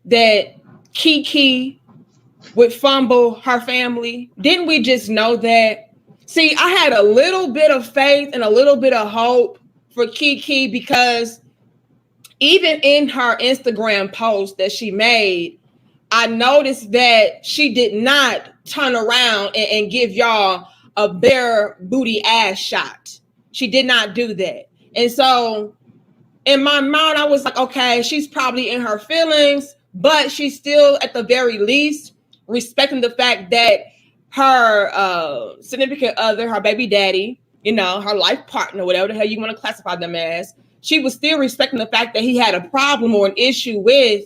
that Keke would fumble her family? Didn't we just know that? See, I had a little bit of faith and a little bit of hope for Keke because even in her Instagram post that she made, I noticed that she did not turn around and give y'all a bare booty ass shot. She did not do that. And so in my mind, I was like, okay, she's probably in her feelings, but she's still at the very least respecting the fact that her significant other, her baby daddy, you know, her life partner, whatever the hell you want to classify them as, she was still respecting the fact that he had a problem or an issue with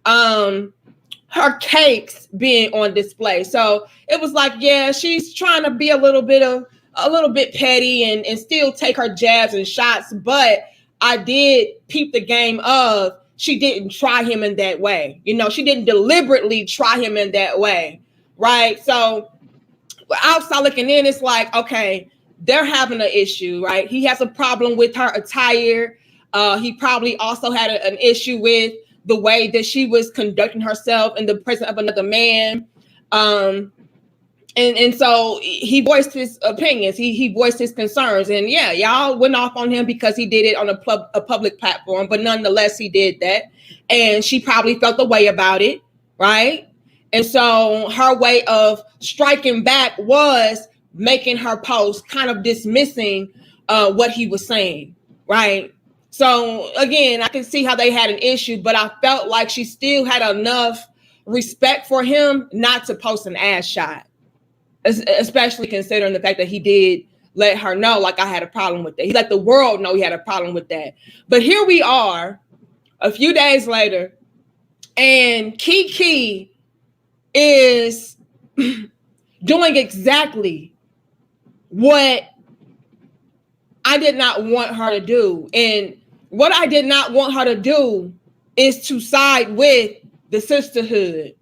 her cakes being on display. So it was like, yeah, she's trying to be a little bit petty and still take her jabs and shots. But I did peep the game of she didn't try him in that way. You know, she didn't deliberately try him in that way. Right. So outside looking in, it's like, okay, they're having an issue, right? He has a problem with her attire. He probably also had an issue with the way that she was conducting herself in the presence of another man. And so he voiced his opinions. He voiced his concerns. And yeah, y'all went off on him because he did it on a public platform. But nonetheless, he did that. And she probably felt the way about it, right? And so her way of striking back was making her post kind of dismissing what he was saying, right? So again, I can see how they had an issue, but I felt like she still had enough respect for him not to post an ass shot, especially considering the fact that he did let her know, like, I had a problem with that. He let the world know he had a problem with that. But here we are a few days later, and Keke is doing exactly what I did not want her to do. And what I did not want her to do is to side with the sisterhood,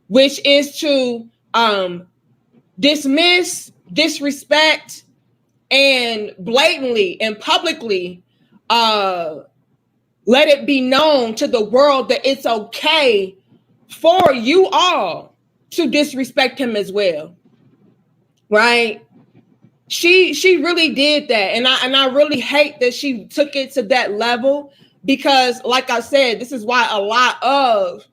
which is to dismiss, disrespect, and blatantly and publicly let it be known to the world that it's okay for you all to disrespect him as well, right? She really did that, and I really hate that she took it to that level because, like I said, this is why a lot of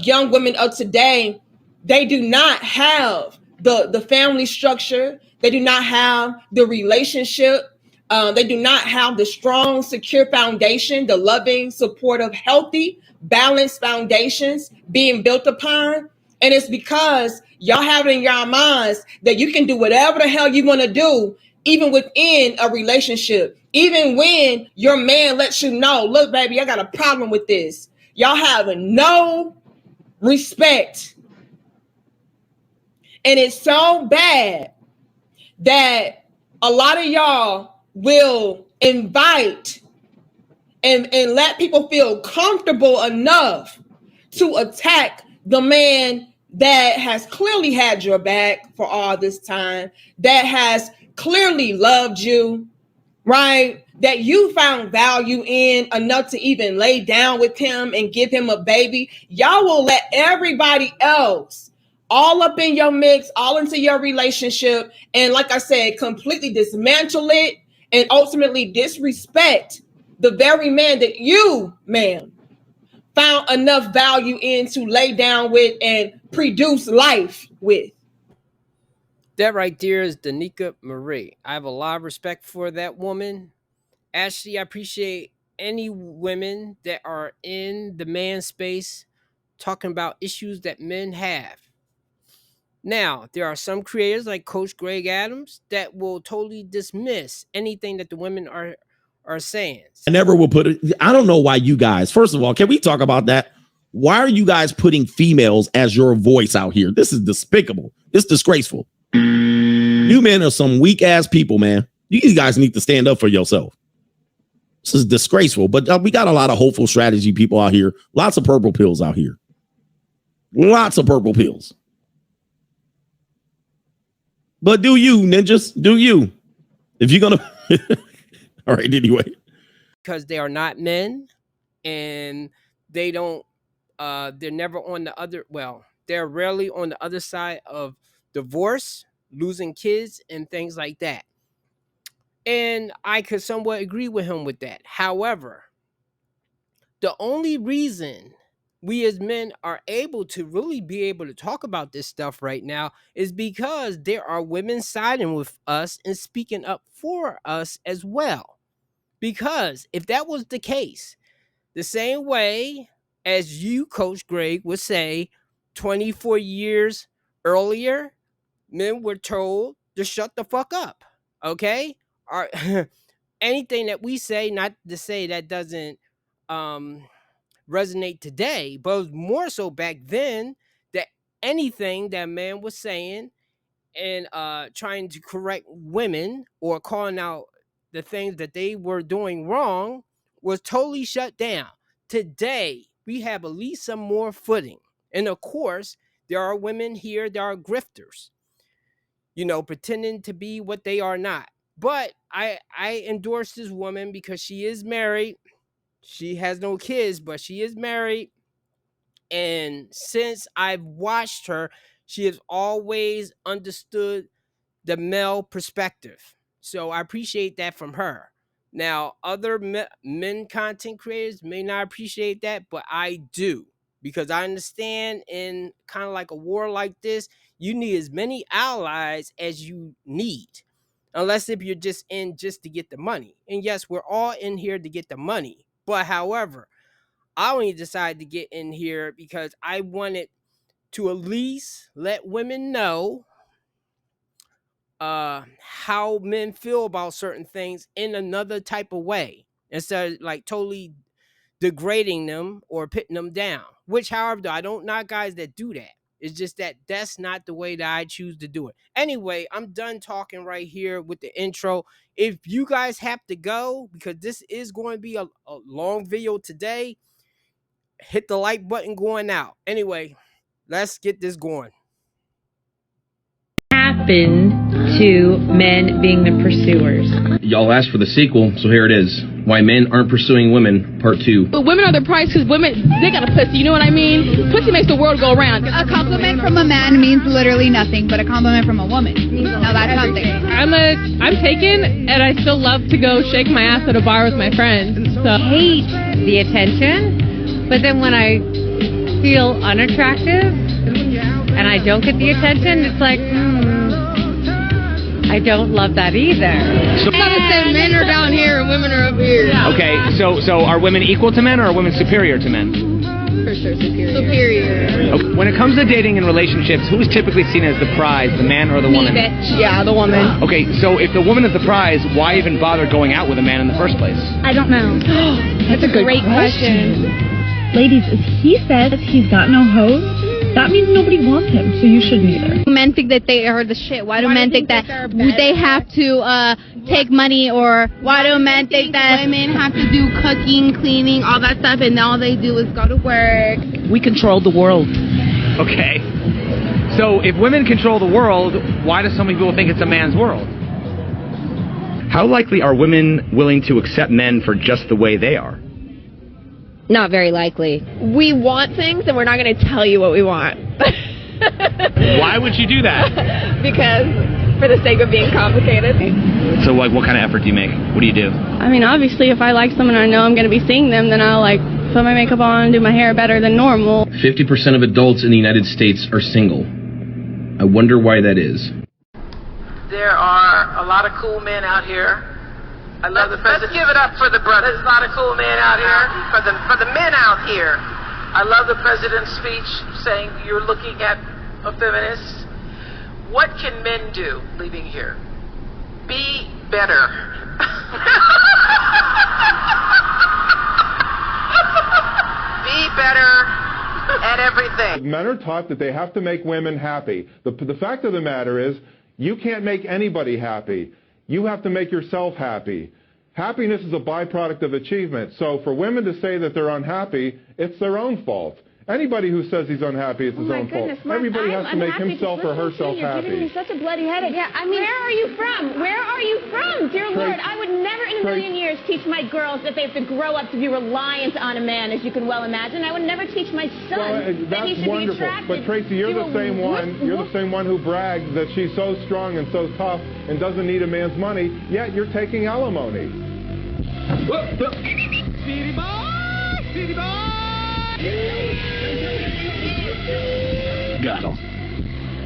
young women of today, they do not have the family structure, they do not have the relationship, they do not have the strong, secure foundation, the loving, supportive, healthy, balanced foundations being built upon. And it's because y'all have it in your minds that you can do whatever the hell you want to do, even within a relationship, even when your man lets you know, look, baby, I got a problem with this. Y'all have no respect. And it's so bad that a lot of y'all will invite and let people feel comfortable enough to attack the man that has clearly had your back for all this time, that has clearly loved you, right? That you found value in enough to even lay down with him and give him a baby. Y'all will let everybody else all up in your mix, all into your relationship. And like I said, completely dismantle it and ultimately disrespect the very man that you, ma'am, found enough value in to lay down with and produce life with. That right there is Danica Marie. I have a lot of respect for that woman. Ashley, I appreciate any women that are in the man space talking about issues that men have. Now, there are some creators like Coach Greg Adams that will totally dismiss anything that the women are saying. I never will put it. I don't know why you guys, first of all, can we talk about that? Why are you guys putting females as your voice out here? This is despicable. This is disgraceful. You men are some weak ass people, man. You guys need to stand up for yourself. This is disgraceful, but we got a lot of hopeful strategy people out here. Lots of purple pills out here. Lots of purple pills. But do you, ninjas? Do you? If you're going to... All right, anyway. Because they are not men and they don't They're never on the other. Well, they're rarely on the other side of divorce, losing kids, and things like that. And I could somewhat agree with him with that. However, the only reason we as men are able to really be able to talk about this stuff right now is because there are women siding with us and speaking up for us as well. Because if that was the case, the same way as you, Coach Greg, would say 24 years earlier, men were told to shut the fuck up. Okay? Our, anything that we say, not to say that doesn't resonate today, but it was more so back then that anything that man was saying and trying to correct women or calling out the things that they were doing wrong was totally shut down. Today, we have at least some more footing. And of course, there are women here that are grifters, pretending to be what they are not. But I endorse this woman because she is married. She has no kids, but she is married. And since I've watched her, she has always understood the male perspective. So I appreciate that from her. Now, other men content creators may not appreciate that, but I do. Because I understand in kind of like a war like this, you need as many allies as you need. Unless if you're just in just to get the money. And yes, we're all in here to get the money. But however, I only decided to get in here because I wanted to at least let women know how men feel about certain things in another type of way, instead of like totally degrading them or putting them down. Which, however, I don't knock guys that do that. It's just that that's not the way that I choose to do it. Anyway, I'm done talking right here with the intro. If you guys have to go, because this is going to be a long video today, hit the like button going out. Anyway, let's get this going. Happened to men being the pursuers. Y'all asked for the sequel, so here it is. Why Men Aren't Pursuing Women, Part 2. But women are the prize because women, they got a pussy, you know what I mean? Pussy makes the world go round. A compliment from a man means literally nothing, but a compliment from a woman, now that's something. I'm taken, and I still love to go shake my ass at a bar with my friends. So Hate the attention, but then when I feel unattractive and I don't get the attention, it's like, I don't love that either. it's not the same. Men are down here and women are up here. Okay, so are women equal to men or are women superior to men? For sure, superior. Okay. When it comes to dating and relationships, who's typically seen as the prize, the man or the woman? Yeah, the woman. Okay, so if the woman is the prize, why even bother going out with a man in the first place? I don't know. That's a great question. Ladies, if he says he's got no hoes, that means nobody wants him, so you shouldn't either. Men think that they are the shit. Why do men think that they have to take money, or why do men think that women have to do cooking, cleaning, all that stuff, and all they do is go to work? We control the world. Okay. So if women control the world, why do so many people think it's a man's world? How likely are women willing to accept men for just the way they are? Not very likely. We want things, and we're not going to tell you what we want. Why would you do that? Because for the sake of being complicated. So, like, what kind of effort do you make? What do you do? I mean, obviously, if I like someone and I know I'm going to be seeing them, then I'll, put my makeup on, do my hair better than normal. 50% of adults in the United States are single. I wonder why that is. There are a lot of cool men out here. I love the president. Let's give it up for the brothers. There's a lot of cool men out here. For the men out here. I love the president's speech saying you're looking at a feminist. What can men do leaving here? Be better. Be better at everything. Men are taught that they have to make women happy. The fact of the matter is, you can't make anybody happy. You have to make yourself happy. Happiness is a byproduct of achievement. So for women to say that they're unhappy, it's their own fault. Anybody who says he's unhappy, it's his own fault. Everybody has to make himself or herself You're giving me happy. such a bloody headache. Yeah, I mean, where are you from? Where are you from? Dear Lord, I would never in a million years teach my girls that they have to grow up to be reliant on a man, as you can well imagine. I would never teach my son that he should be wonderful. attracted. But Tracy, you're the same one. You're the same one who brags that she's so strong and so tough and doesn't need a man's money. Yet you're taking alimony. City boy, city boy. Got him.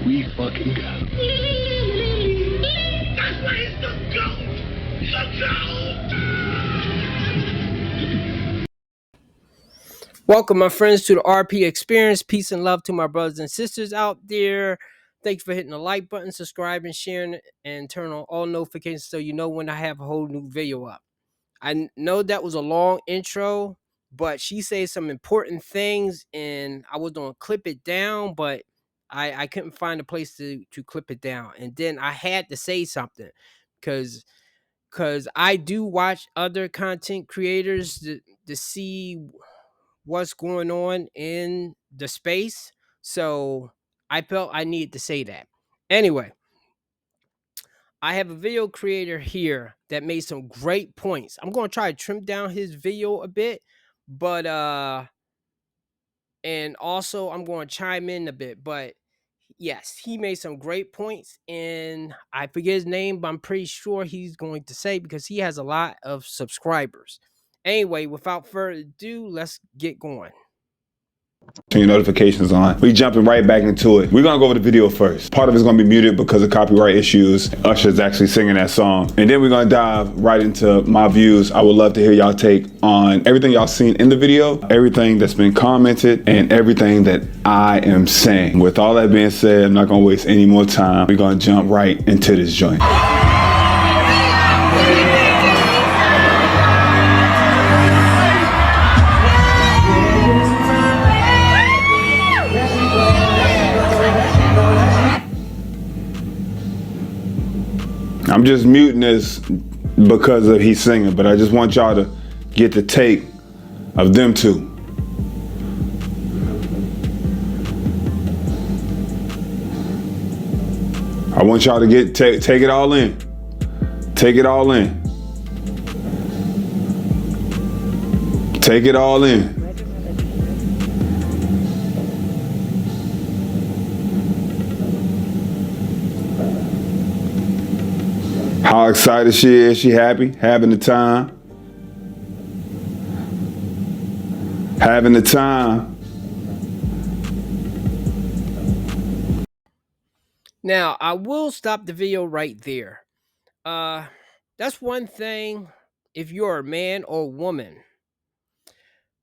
We fucking got him. That's why he's the GOAT. The GOAT. Welcome, my friends, to the RP Experience. Peace and love to my brothers and sisters out there. Thanks for hitting the like button, subscribing, sharing, and turn on all notifications so you know when I have a whole new video up. I know that was a long intro, but she said some important things, and I was going to clip it down, but I couldn't find a place to clip it down. And then I had to say something because I do watch other content creators to see what's going on in the space. So I felt I needed to say that. Anyway, I have a video creator here that made some great points. I'm going to try to trim down his video a bit, but and also I'm going to chime in a bit, but yes, he made some great points, and I forget his name, but I'm pretty sure he's going to say because he has a lot of subscribers. Anyway, without further ado, let's get going. Turn your notifications on. We jumping right back into it. We're gonna go over the video first. Part of it's gonna be muted because of copyright issues. Usher's actually singing that song. And then we're gonna dive right into my views. I would love to hear y'all take on everything y'all seen in the video, everything that's been commented, and everything that I am saying. With all that being said, I'm not gonna waste any more time. We're gonna jump right into this joint. I'm just muting this because of he's singing, but I just want y'all to get the take of them two. I want y'all to take it all in. Take it all in. Take it all in. How excited she is, she happy, having the time. Having the time. Now, I will stop the video right there. That's one thing if you're a man or woman.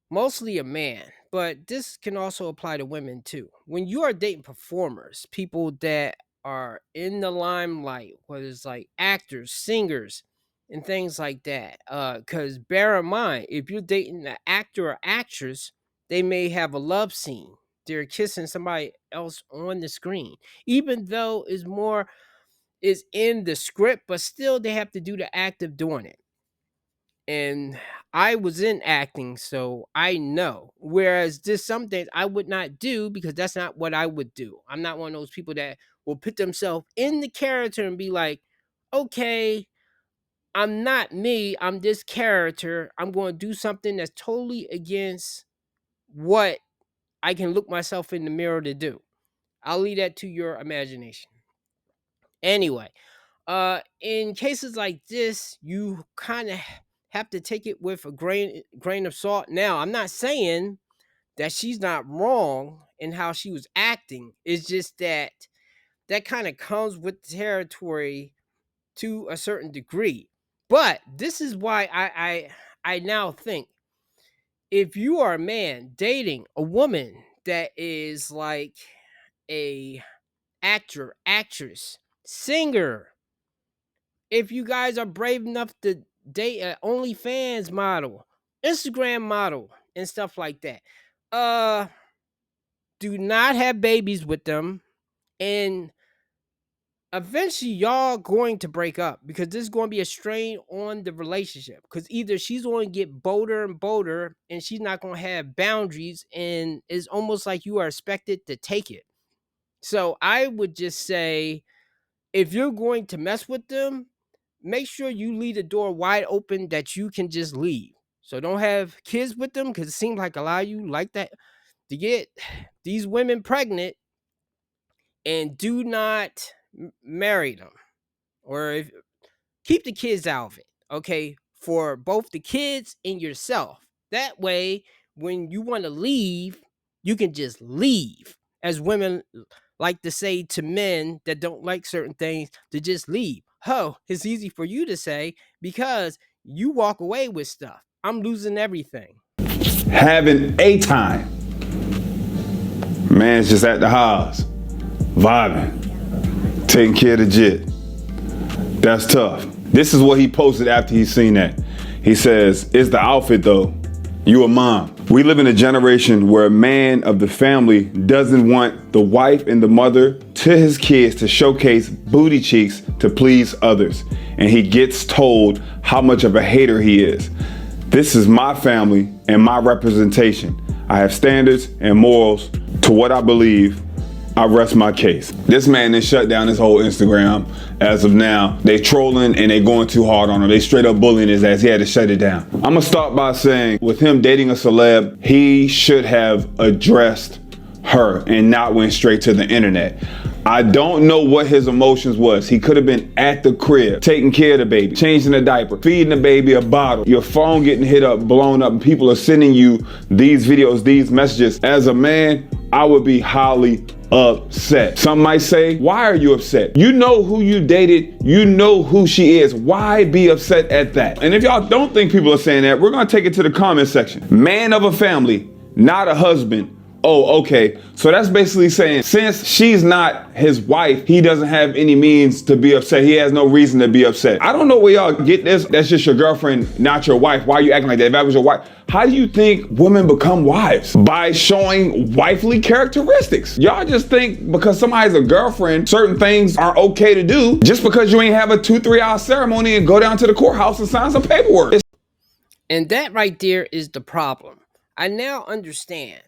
Mostly a man, but this can also apply to women too. When you are dating performers, people that are in the limelight, whether it's like actors, singers, and things like that. Because bear in mind, if you're dating an actor or actress, they may have a love scene. They're kissing somebody else on the screen, even though it's more is in the script, but still they have to do the act of doing it. And I was in acting, so I know. Whereas there's some things I would not do because that's not what I would do. I'm not one of those people that will put themselves in the character and be like, okay, I'm not me, I'm this character. I'm going to do something that's totally against what I can look myself in the mirror to do. I'll leave that to your imagination. Anyway, in cases like this, you kind of have to take it with a grain of salt. Now, I'm not saying that she's not wrong in how she was acting. It's just that kind of comes with the territory to a certain degree. But this is why I now think if you are a man dating a woman that is like a actor, actress, singer, if you guys are brave enough to date an OnlyFans model, Instagram model, and stuff like that, do not have babies with them. And eventually y'all going to break up because there's going to be a strain on the relationship, because either she's going to get bolder and bolder and she's not going to have boundaries, and it's almost like you are expected to take it. So I would just say, if you're going to mess with them, make sure you leave the door wide open that you can just leave. So don't have kids with them, because it seems like a lot of you like that, to get these women pregnant, and do not marry them, or keep the kids out of it, okay, for both the kids and yourself. That way, when you want to leave, you can just leave. As women like to say to men that don't like certain things, to just leave. Oh, it's easy for you to say because you walk away with stuff. I'm losing everything. Having a time. Man's just at the house, vibing, taking care of the jit. That's tough. This is what he posted after he's seen that. He says, it's the outfit though. You a mom. We live in a generation where a man of the family doesn't want the wife and the mother to his kids to showcase booty cheeks to please others. And he gets told how much of a hater he is. This is my family and my representation. I have standards and morals to what I believe. I rest my case. This man has shut down his whole Instagram as of now. They trolling and they going too hard on him. They straight up bullying his ass. He had to shut it down. I'm gonna start by saying, with him dating a celeb, he should have addressed her and not went straight to the internet. I don't know what his emotions was. He could have been at the crib, taking care of the baby, changing the diaper, feeding the baby a bottle, your phone getting hit up, blown up, and people are sending you these videos, these messages. As a man, I would be highly upset. Some might say, why are you upset? You know who you dated. You know who she is. Why be upset at that? And if y'all don't think people are saying that, we're going to take it to the comment section. Man of a family, not a husband. Oh, okay. So that's basically saying, since she's not his wife, he doesn't have any means to be upset. He has no reason to be upset. I don't know where y'all get this. That's just your girlfriend, not your wife. Why are you acting like that? If that was your wife, how do you think women become wives? By showing wifely characteristics. Y'all just think because somebody's a girlfriend, certain things are okay to do just because you ain't have a 2-3 hour ceremony and go down to the courthouse and sign some paperwork. And that right there is the problem. I now understand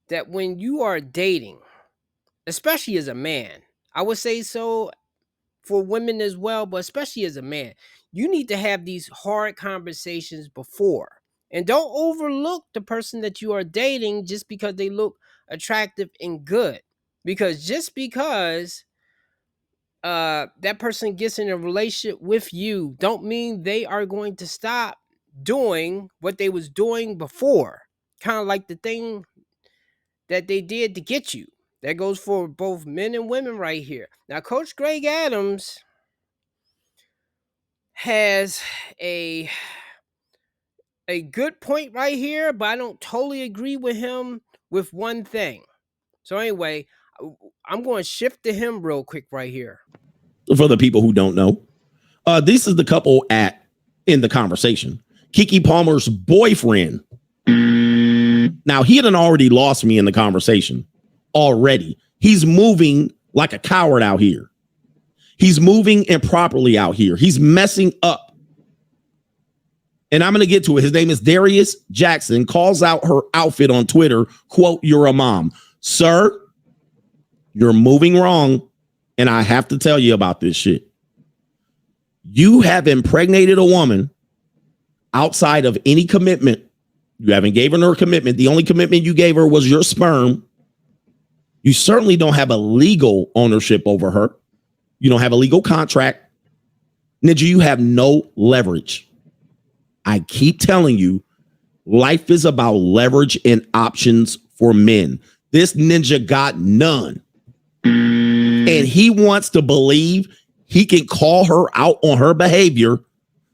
that when you are dating, especially as a man, I would say so for women as well, but especially as a man, you need to have these hard conversations before. And don't overlook the person that you are dating just because they look attractive and good. Because just because that person gets in a relationship with you, don't mean they are going to stop doing what they was doing before. Kind of like the thing that they did to get you. That goes for both men and women right here. Now, Coach Greg Adams has a good point right here, but I don't totally agree with him with one thing. So anyway, I'm going to shift to him real quick right here. For the people who don't know, this is the couple in the conversation. Keke Palmer's boyfriend. Now, he had already lost me in the conversation already. He's moving like a coward out here. He's moving improperly out here. He's messing up. And I'm going to get to it. His name is Darius Jackson, calls out her outfit on Twitter, quote, "You're a mom." Sir, you're moving wrong. And I have to tell you about this shit. You have impregnated a woman outside of any commitment. You haven't given her a commitment. The only commitment you gave her was your sperm. You certainly don't have a legal ownership over her. You don't have a legal contract. Ninja, you have no leverage. I keep telling you, life is about leverage and options for men. This ninja got none. And he wants to believe he can call her out on her behavior,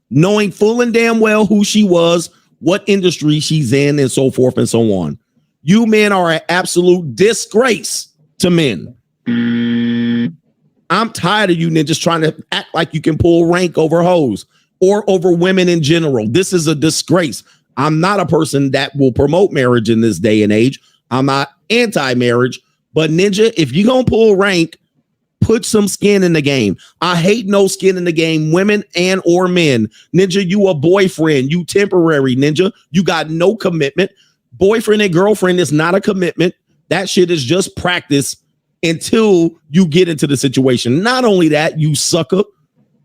knowing full and damn well who she was, what industry she's in, and so forth and so on. You men are an absolute disgrace to men. I'm tired of you ninjas trying to act like you can pull rank over hoes or over women in general. This is a disgrace. I'm not a person that will promote marriage in this day and age. I'm not anti-marriage, but ninja, if you're going to pull rank, put some skin in the game. I hate no skin in the game, women and or men. Ninja, you a boyfriend. You temporary, Ninja. You got no commitment. Boyfriend and girlfriend is not a commitment. That shit is just practice until you get into the situation. Not only that, you sucker,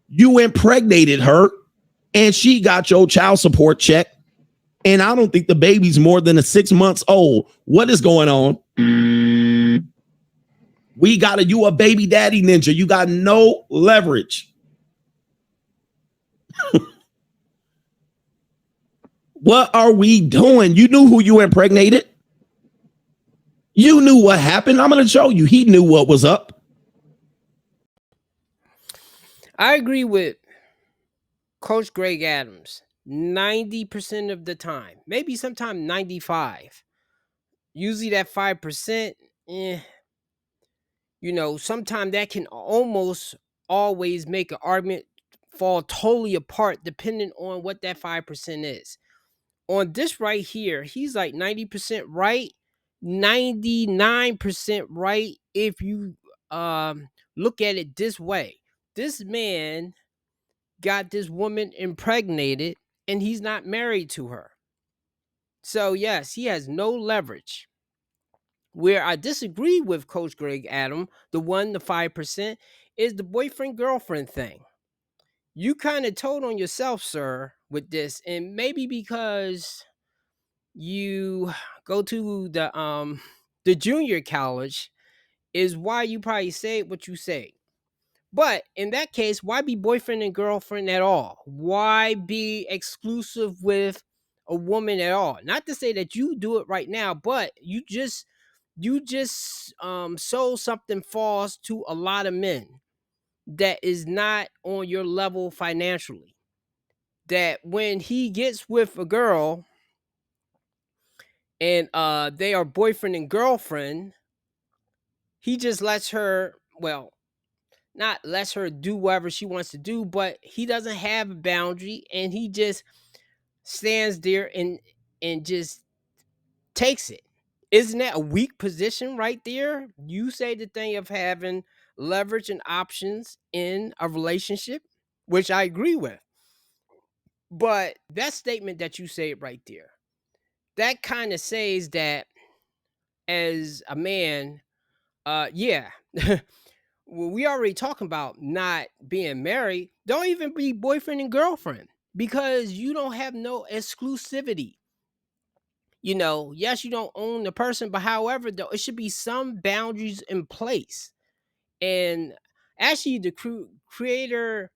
you impregnated her and she got your child support check. And I don't think the baby's more than 6 months old. What is going on? You a baby daddy, Ninja. You got no leverage. What are we doing? You knew who you impregnated. You knew what happened. I'm going to show you. He knew what was up. I agree with Coach Greg Adams 90% of the time, maybe sometimes 95. Usually that 5%, sometimes that can almost always make an argument fall totally apart depending on what that 5% is. On this right here, he's like 90% right, 99% right if you look at it this way. This man got this woman impregnated and he's not married to her. So yes, he has no leverage. Where I disagree with Coach Greg Adam, the 5%, is the boyfriend-girlfriend thing. You kind of told on yourself, sir, with this, and maybe because you go to the junior college is why you probably say what you say. But in that case, why be boyfriend and girlfriend at all? Why be exclusive with a woman at all? Not to say that you do it right now, but you just sold something false to a lot of men that is not on your level financially. That when he gets with a girl and they are boyfriend and girlfriend, he just lets her, not lets her do whatever she wants to do, but he doesn't have a boundary and he just stands there and just takes it. Isn't that a weak position right there? You say the thing of having leverage and options in a relationship, which I agree with. But that statement that you say right there, that kind of says that as a man, we already talking about not being married. Don't even be boyfriend and girlfriend because you don't have no exclusivity. Yes, you don't own the person, but however, though, it should be some boundaries in place. And actually, the creator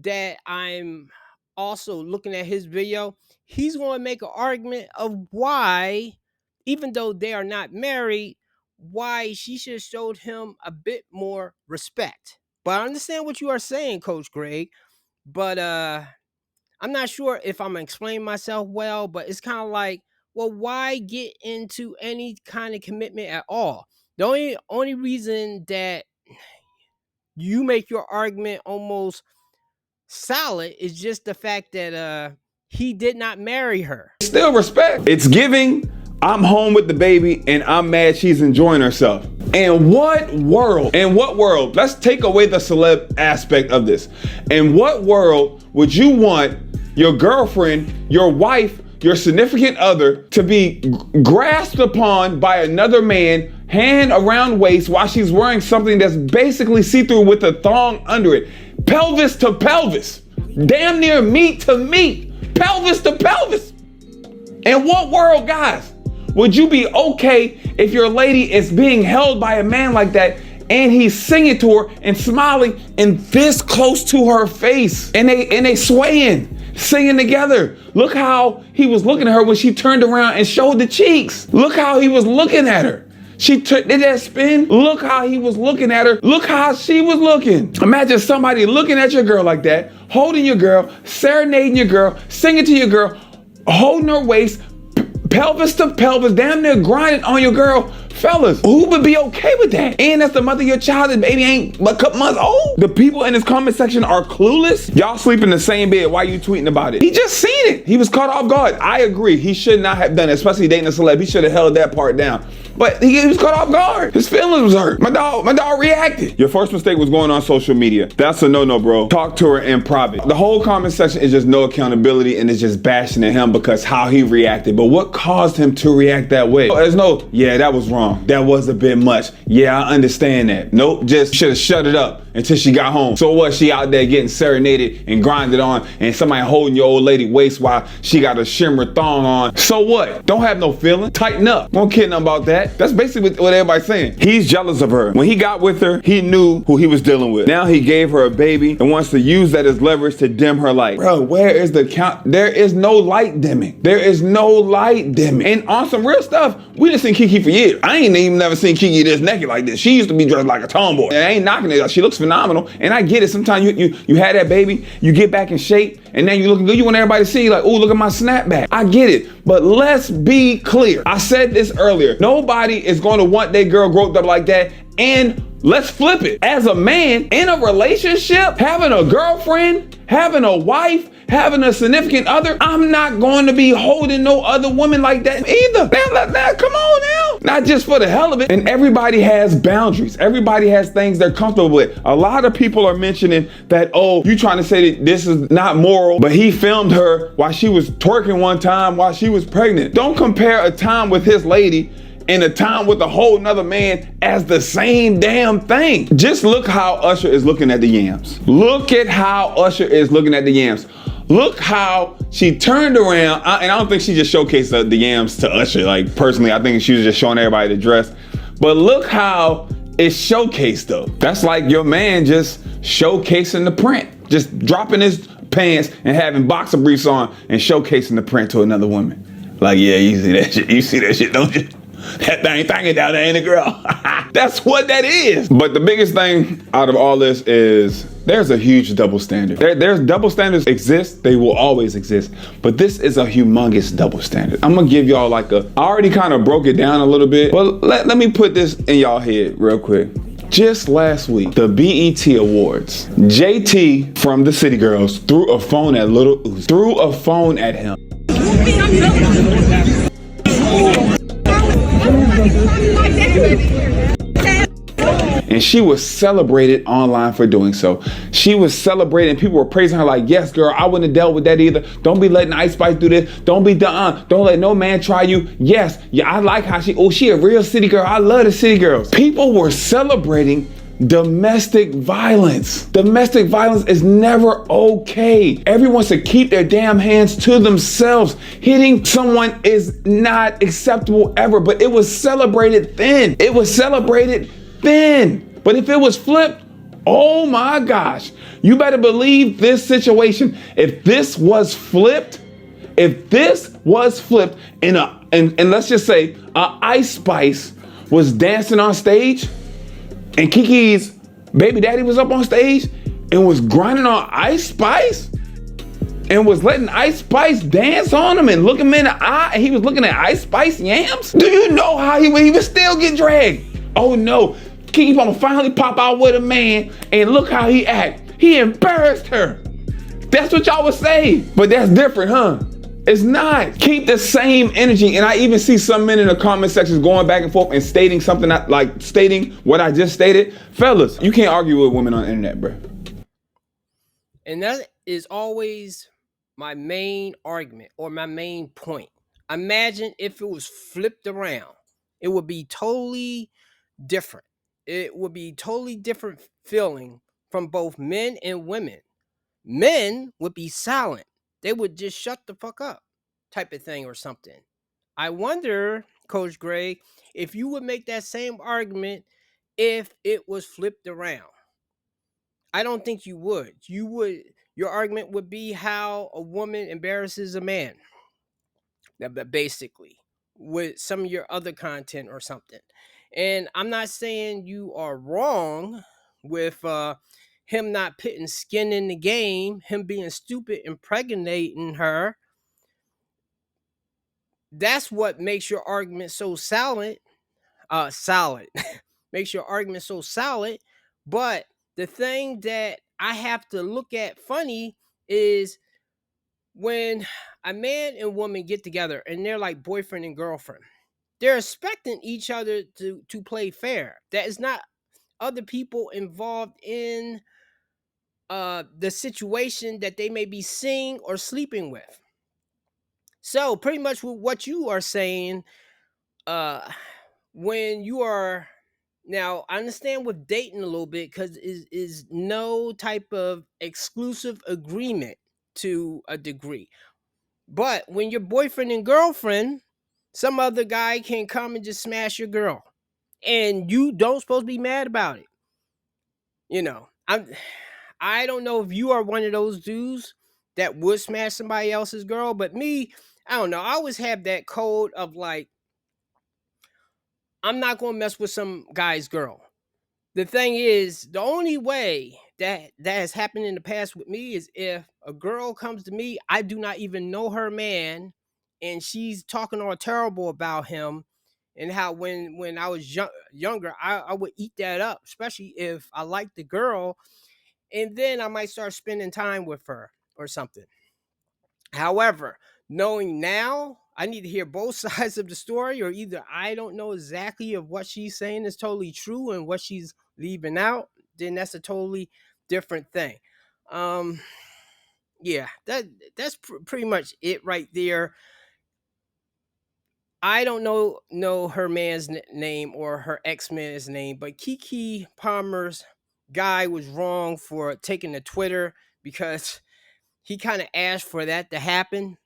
that I'm also looking at his video, he's going to make an argument of why, even though they are not married, why she should have showed him a bit more respect. But I understand what you are saying, Coach Greg, but I'm not sure if I'm explaining myself well, but it's kind of like, well, why get into any kind of commitment at all? The only reason that you make your argument almost solid is just the fact that he did not marry her. Still respect. It's giving, I'm home with the baby and I'm mad she's enjoying herself. In what world, let's take away the celeb aspect of this. In what world would you want your girlfriend, your wife, your significant other to be grasped upon by another man, hand around waist, while she's wearing something that's basically see-through with a thong under it? Pelvis to pelvis, damn near meat to meat, pelvis to pelvis. In what world, guys, would you be okay if your lady is being held by a man like that and he's singing to her and smiling and this close to her face and they swaying, singing together? Look how he was looking at her when she turned around and showed the cheeks. Look how he was looking at her. She did that spin. Look how he was looking at her. Look how she was looking. Imagine somebody looking at your girl like that, holding your girl, serenading your girl, singing to your girl, holding her waist, pelvis to pelvis, damn near grinding on your girl Fellas, who would be okay with that? And that's the mother of your child, the baby ain't but a couple months old. The people in his comment section are clueless. Y'all sleep in the same bed. Why you tweeting about it? He just seen it. He was caught off guard. I agree. He should not have done it, especially dating a celeb. He should have held that part down. But he was caught off guard. His feelings was hurt. My dog reacted. Your first mistake was going on social media. That's a no-no, bro. Talk to her in private. The whole comment section is just no accountability and it's just bashing at him because how he reacted. But what caused him to react that way? There's no, yeah, that was wrong. That was a bit much. Yeah, I understand that. Nope, just should have shut it up until she got home. So what? She out there getting serenaded and grinded on and somebody holding your old lady waist while she got a shimmer thong on. So what? Don't have no feeling. Tighten up. Won't kid nothing about that. That's basically what everybody's saying. He's jealous of her. When he got with her, he knew who he was dealing with. Now he gave her a baby and wants to use that as leverage to dim her light. Bro, where is the count? There is no light dimming. There is no light dimming. And on some real stuff, we done seen Keke for years. I ain't even never seen Keke this naked like this. She used to be dressed like a tomboy. And I ain't knocking it. She looks phenomenal. And I get it. Sometimes you had that baby, you get back in shape, and then you looking good. You want everybody to see you like, oh, look at my snapback. I get it. But let's be clear. I said this earlier. Nobody is going to want their girl growed up like that. And let's flip it. As a man in a relationship, having a girlfriend, having a wife, having a significant other, I'm not going to be holding no other woman like that either. Now, come on now. Not just for the hell of it. And everybody has boundaries. Everybody has things they're comfortable with. A lot of people are mentioning that, oh, you trying to say that this is not moral, but he filmed her while she was twerking one time while she was pregnant. Don't compare a time with his lady and a time with a whole nother man as the same damn thing. Just look how Usher is looking at the yams. Look at how Usher is looking at the yams. Look how she turned around, and I don't think she just showcased the yams to Usher. Like, personally, I think she was just showing everybody the dress. But look how it's showcased though. That's like your man just showcasing the print. Just dropping his pants and having boxer briefs on and showcasing the print to another woman. Like, yeah, you see that shit. You see that shit, don't you? That thing banging down there ain't a girl. That's what that is. But the biggest thing out of all this is there's a huge double standard. There's double standards exist. They will always exist. But this is a humongous double standard. I'm gonna give y'all like I already kind of broke it down a little bit, but let me put this in y'all head real quick. Just last week, the BET Awards, JT from the City Girls threw a phone at Lil Uzi. Threw a phone at him. And she was celebrated online for doing so. She was celebrated and people were praising her like, yes, girl, I wouldn't have dealt with that either. Don't be letting Ice Spice do this. Don't be done. Don't let no man try you. Yes, yeah, I like how she a real city girl. I love the city girls. People were celebrating domestic violence. Domestic violence is never okay. Everyone should keep their damn hands to themselves. Hitting someone is not acceptable ever, but it was celebrated then. It was celebrated then. But if it was flipped, oh my gosh, you better believe this situation. If this was flipped, and let's just say Ice Spice was dancing on stage and Keke's baby daddy was up on stage and was grinding on Ice Spice and was letting Ice Spice dance on him and look him in the eye, and he was looking at Ice Spice yams, do you know how he would still get dragged? Oh no, Keke gonna finally pop out with a man and look how he act. He embarrassed her. That's what y'all would say, but that's different, huh? It's not. Keep the same energy. And I even see some men in the comment sections going back and forth and stating something stating what I just stated. Fellas, you can't argue with women on the internet, bro. And that is always my main argument or my main point. Imagine if it was flipped around. It would be totally different. It would be totally different feeling from both men and women. Men would be silent. They would just shut the fuck up type of thing or something. I wonder, Coach Greg, if you would make that same argument if it was flipped around. I don't think you would. Your argument would be how a woman embarrasses a man, basically, with some of your other content or something. And I'm not saying you are wrong with him not putting skin in the game, him being stupid, impregnating her. That's what makes your argument so silent. solid. Makes your argument so solid. But the thing that I have to look at funny is when a man and woman get together and they're like boyfriend and girlfriend, they're expecting each other to play fair. That is not other people involved in the situation that they may be seeing or sleeping with. So pretty much with what you are saying, when you are now, I understand with dating a little bit because is no type of exclusive agreement to a degree. But when you're boyfriend and girlfriend, some other guy can come and just smash your girl, and you don't supposed to be mad about it. You know, I don't know if you are one of those dudes that would smash somebody else's girl, but me, I don't know. I always have that code of like, I'm not gonna mess with some guy's girl. The thing is, the only way that has happened in the past with me is if a girl comes to me, I do not even know her man, and she's talking all terrible about him, and how when I was younger, I would eat that up, especially if I liked the girl, and then I might start spending time with her or something. However, knowing now, I need to hear both sides of the story, or either I don't know exactly if what she's saying is totally true and what she's leaving out, then that's a totally different thing. Yeah, that's pretty much it right there. I don't know her man's name or her ex-man's name, but Keke Palmer's guy was wrong for taking to Twitter because he kind of asked for that to happen.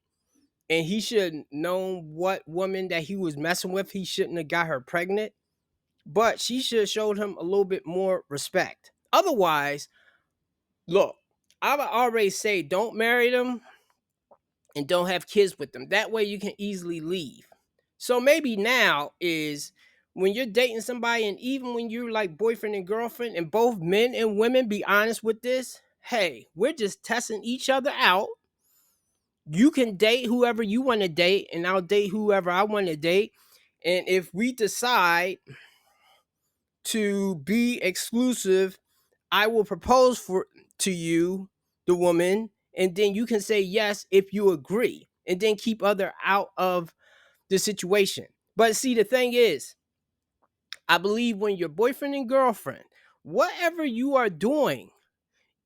And he should have known what woman that he was messing with. He shouldn't have got her pregnant. But she should have showed him a little bit more respect. Otherwise, look, I would already say don't marry them and don't have kids with them. That way you can easily leave. So maybe now is when you're dating somebody, and even when you're like boyfriend and girlfriend, and both men and women be honest with this, hey, we're just testing each other out. You can date whoever you want to date, and I'll date whoever I want to date. And if we decide to be exclusive, I will propose to you, the woman, and then you can say yes if you agree, and then keep other out of the situation. But see, the thing is, I believe when you're boyfriend and girlfriend, whatever you are doing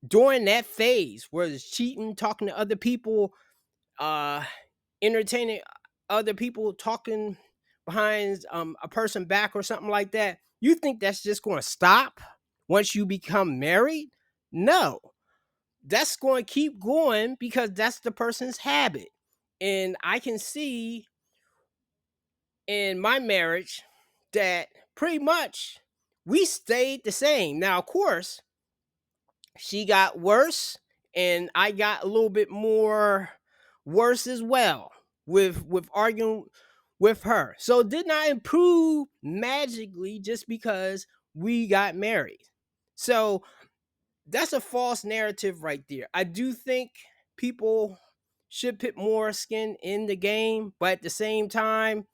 during that phase, whether it's cheating, talking to other people, entertaining other people, talking behind a person back or something like that, you think that's just going to stop once you become married? No, that's going to keep going because that's the person's habit. And I can see in my marriage that pretty much we stayed the same. Now, of course, she got worse and I got a little bit more worse as well with arguing with her. So it did not improve magically just because we got married. So that's a false narrative right there. I do think people should put more skin in the game, but at the same time,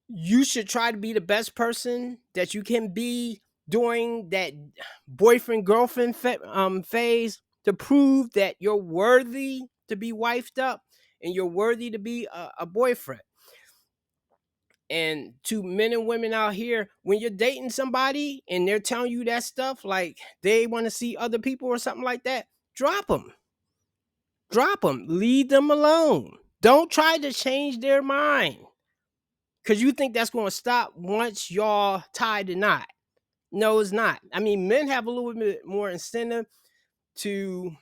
you should try to be the best person that you can be during that boyfriend girlfriend phase to prove that you're worthy to be wifed up and you're worthy to be a boyfriend. And to men and women out here, when you're dating somebody and they're telling you that stuff, like they want to see other people or something like that, drop them. Leave them alone. Don't try to change their mind, because you think that's going to stop once y'all tie the knot. No, it's not. I mean, men have a little bit more incentive to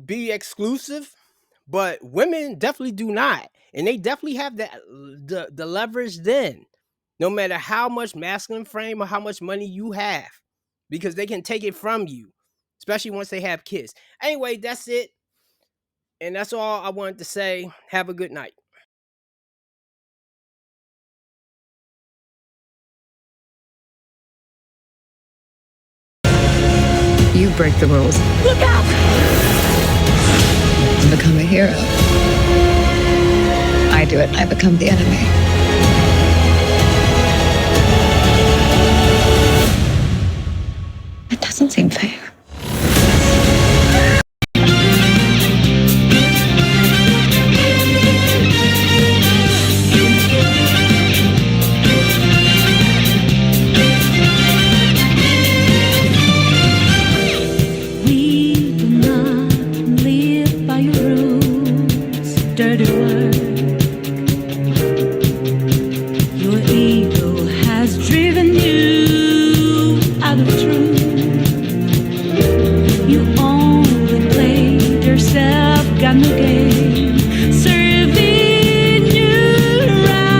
be exclusive, but women definitely do not. And they definitely have the leverage then, no matter how much masculine frame or how much money you have, because they can take it from you, especially once they have kids. Anyway, that's it. And that's all I wanted to say. Have a good night. You break the rules. Look out! Become a hero. I do it and I become the enemy.